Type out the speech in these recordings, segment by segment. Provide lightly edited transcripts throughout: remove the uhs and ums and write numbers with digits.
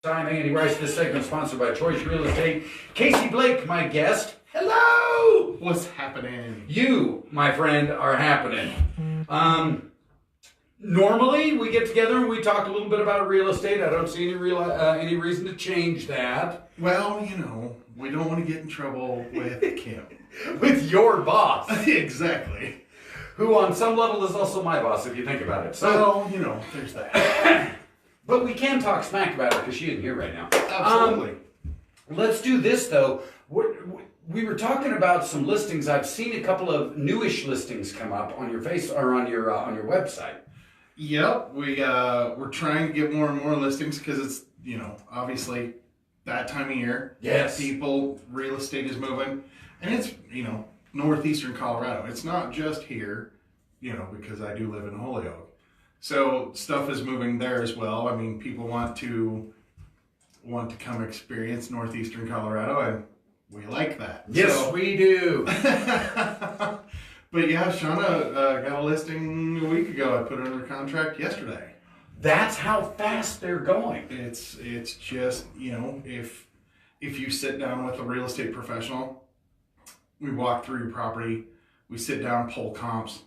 I'm Andy Rice. This segment is sponsored by Choice Real Estate. Casey Blake, my guest. Hello! What's happening? You, my friend, are happening. Normally, we get together and we talk a little bit about real estate. I don't see any reason to change that. Well, we don't want to get in trouble with Kim. With your boss. Exactly. Who on some level is also my boss, if you think about it. So, Well, there's that. but we can talk smack about her because she isn't here right now. Absolutely. Let's do this, though. We were talking about some listings. I've seen a couple of newish listings come up on your face or on your website. Yep, we're trying to get more and more listings because it's, obviously that time of year. Yes. Real estate is moving. And it's, northeastern Colorado. It's not just here, because I do live in Holyoke. So stuff is moving there as well. I mean, people want to come experience northeastern Colorado, and we like that. Yes, we do. But yeah, Shauna got a listing a week ago. I put it under contract yesterday. That's how fast they're going. It's just, if you sit down with a real estate professional, we walk through your property, we sit down, pull comps.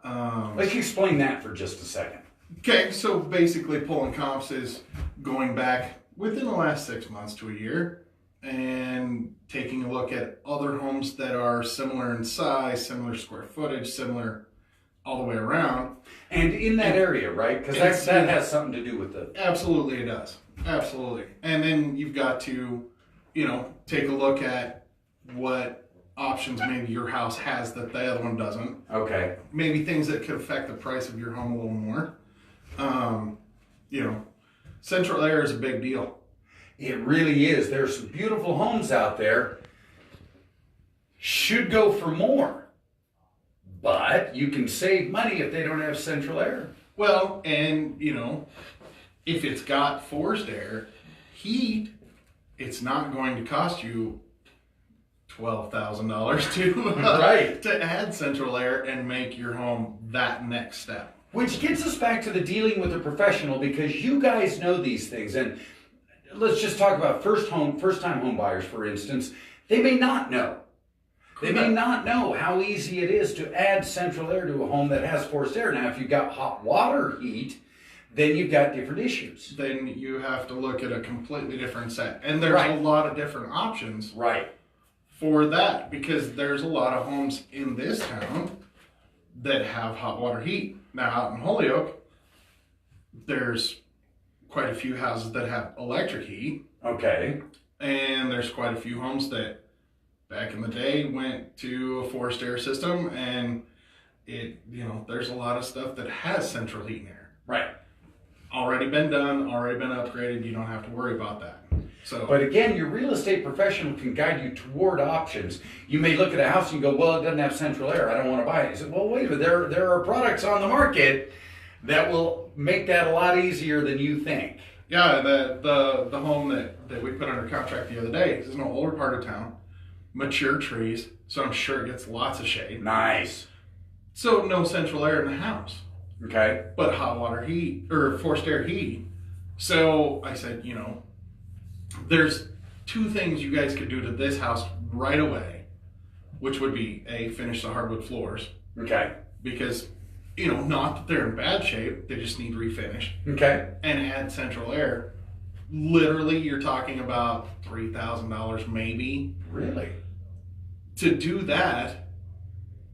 Let's explain that for just a second. Okay, so basically pulling comps is going back within the last 6 months to a year and taking a look at other homes that are similar in size, similar square footage, similar all the way around. And in that area, right? Because that has something to do with the... Absolutely it does. Absolutely. And then you've got to, take a look at what options maybe your house has that the other one doesn't. Okay. Maybe things that could affect the price of your home a little more. Central air is a big deal. It really is. There's some beautiful homes out there. Should go for more. But you can save money if they don't have central air. Well, and, if it's got forced air, heat, it's not going to cost you $12,000 to add central air and make your home that next step. Which gets us back to the dealing with a professional, because you guys know these things. And let's just talk about first-time home buyers, for instance. They may not know. They may not know how easy it is to add central air to a home that has forced air. Now, if you've got hot water heat, then you've got different issues. Then you have to look at a completely different set. And there's a lot of different options for that, because there's a lot of homes in this town that have hot water heat. Now, out in Holyoke, there's quite a few houses that have electric heat. Okay. And there's quite a few homes that back in the day went to a forced air system, and there's a lot of stuff that has central heat and air. Right. Already been done, already been upgraded. You don't have to worry about that. But again, your real estate professional can guide you toward options. You may look at a house and go, well, it doesn't have central air. I don't want to buy it. You say, well, wait a minute. There are products on the market that will make that a lot easier than you think. Yeah, the home that we put under contract the other day is in an older part of town. Mature trees, so I'm sure it gets lots of shade. Nice. So no central air in the house. Okay. But hot water heat, or forced air heat. So I said, there's two things you guys could do to this house right away, which would be finish the hardwood floors. Okay. Because, not that they're in bad shape, they just need refinished. Okay. And add central air. Literally, you're talking about $3,000 maybe. Really? To do that,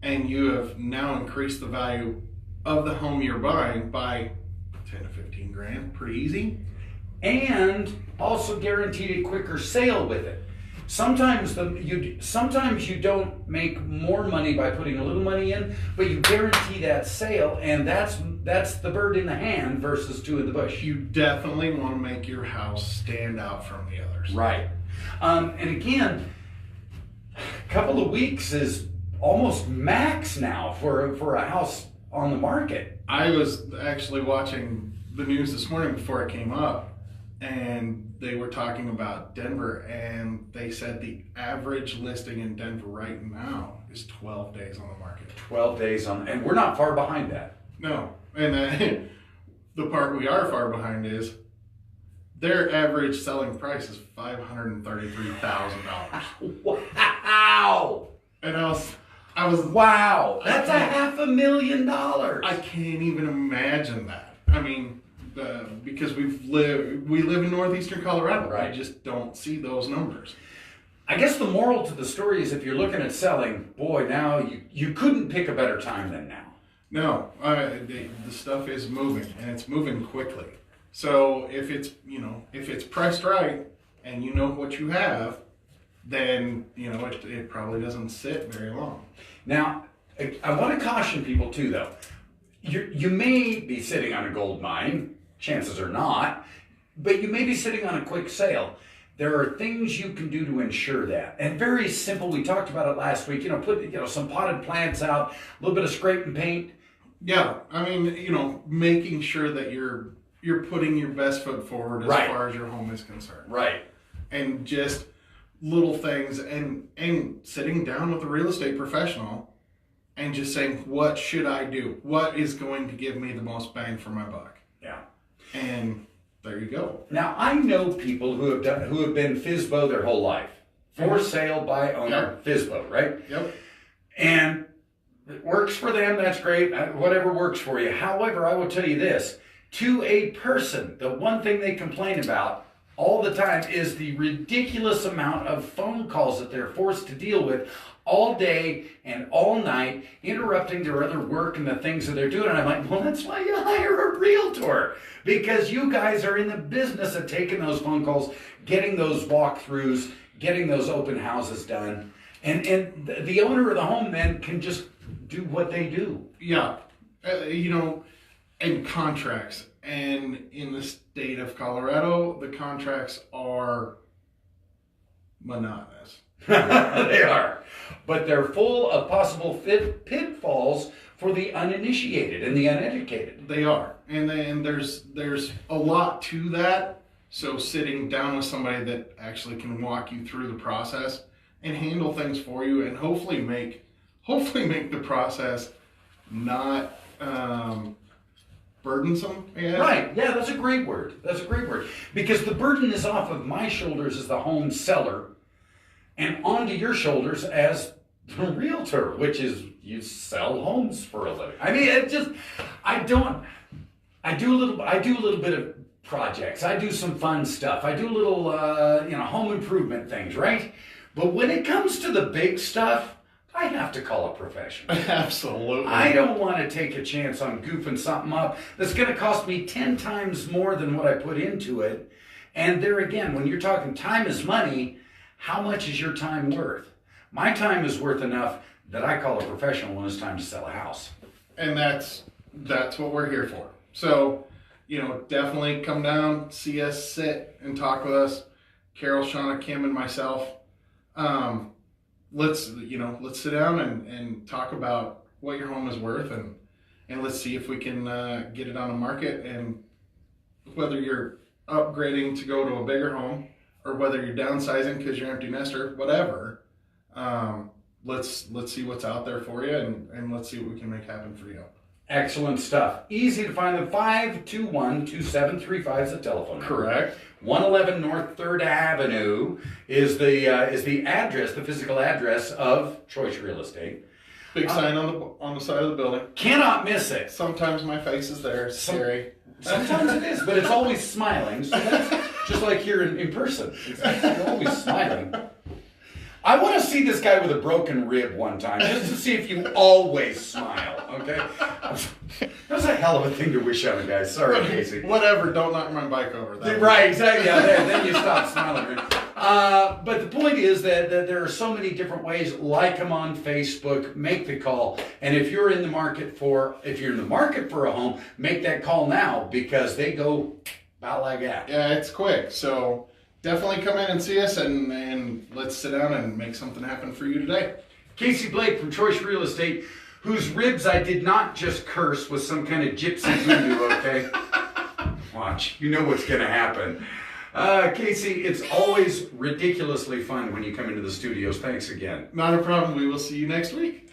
and you have now increased the value of the home you're buying by 10 to 15 grand, pretty easy. And also guaranteed a quicker sale with it. Sometimes you don't make more money by putting a little money in, but you guarantee that sale, and that's the bird in the hand versus two in the bush. You definitely want to make your house stand out from the others. Right. And again, a couple of weeks is almost max now for a house on the market. I was actually watching the news this morning before it came up, and they were talking about Denver, and they said the average listing in Denver right now is 12 days on the market. 12 days on, and we're not far behind that. No, and the part we are far behind is their average selling price is $533,000. Wow! And I was wow! That's $500,000. I can't even imagine that. I mean, because we live in northeastern Colorado, right? I just don't see those numbers. I guess the moral to the story is if you're looking at selling, boy, now you couldn't pick a better time than now. No, the stuff is moving, and it's moving quickly. So if it's priced right and you know what you have, then it probably doesn't sit very long. Now, I want to caution people too, though. You may be sitting on a gold mine. Chances are not, but you may be sitting on a quick sale. There are things you can do to ensure that, and very simple. We talked about it last week. Put some potted plants out, a little bit of scrape and paint. Yeah, I mean, making sure that you're putting your best foot forward as far as your home is concerned. Right. And just little things, and sitting down with a real estate professional and just saying, what should I do? What is going to give me the most bang for my buck? Yeah. And there you go. Now, I know people who have been FSBO their whole life. For sale by owner, FSBO, right? Yep. And it works for them, that's great. Whatever works for you. However, I will tell you this. To a person, the one thing they complain about all the time is the ridiculous amount of phone calls that they're forced to deal with all day and all night, interrupting their other work and the things that they're doing. And I'm like, well, that's why you hire a realtor, because you guys are in the business of taking those phone calls, getting those walkthroughs, getting those open houses done. And the owner of the home then can just do what they do. Yeah. And contracts. And in the state of Colorado, the contracts are monotonous. They are. But they're full of possible pitfalls for the uninitiated and the uneducated. They are. And then there's a lot to that. So sitting down with somebody that actually can walk you through the process and handle things for you, and hopefully make the process not burdensome. Yeah. Right. Yeah, that's a great word. Because the burden is off of my shoulders as the home seller and onto your shoulders as the realtor, which is you sell homes for a living. I mean, I do a little bit of projects. I do some fun stuff. I do a little home improvement things, right? But when it comes to the big stuff, I have to call a professional. Absolutely. I don't want to take a chance on goofing something up that's going to cost me 10 times more than what I put into it. And there again, when you're talking time is money, how much is your time worth? My time is worth enough that I call a professional when it's time to sell a house. And that's what we're here for. So, definitely come down, see us, sit and talk with us. Carol, Shauna, Kim, and myself. Let's sit down and talk about what your home is worth, and let's see if we can get it on the market. And whether you're upgrading to go to a bigger home or whether you're downsizing because you're empty nester, whatever, let's see what's out there for you, and let's see what we can make happen for you. Excellent stuff. Easy to find them. 521-2735 is the telephone number. Correct. 111 North 3rd Avenue is the address, the physical address of Choice Real Estate. Big sign on the side of the building. Cannot miss it. Sometimes my face is there. It's scary. Sometimes it is, but it's always smiling. So that's just like here in person. You're always smiling. I want to see this guy with a broken rib one time, just to see if you always smile, okay? That's a hell of a thing to wish on a guy. Sorry, Casey. Whatever, don't knock my bike over. Right, exactly. Yeah, then you stop smiling. But the point is that there are so many different ways. Like them on Facebook, make the call. And if you're in the market for a home, make that call now, because they go about like that. Yeah, it's quick. So definitely come in and see us, and let's sit down and make something happen for you today. Casey Blake from Choice Real Estate, whose ribs I did not just curse with some kind of gypsy voodoo, okay? Watch, you know what's going to happen. Casey, it's always ridiculously fun when you come into the studios. Thanks again. Not a problem. We will see you next week.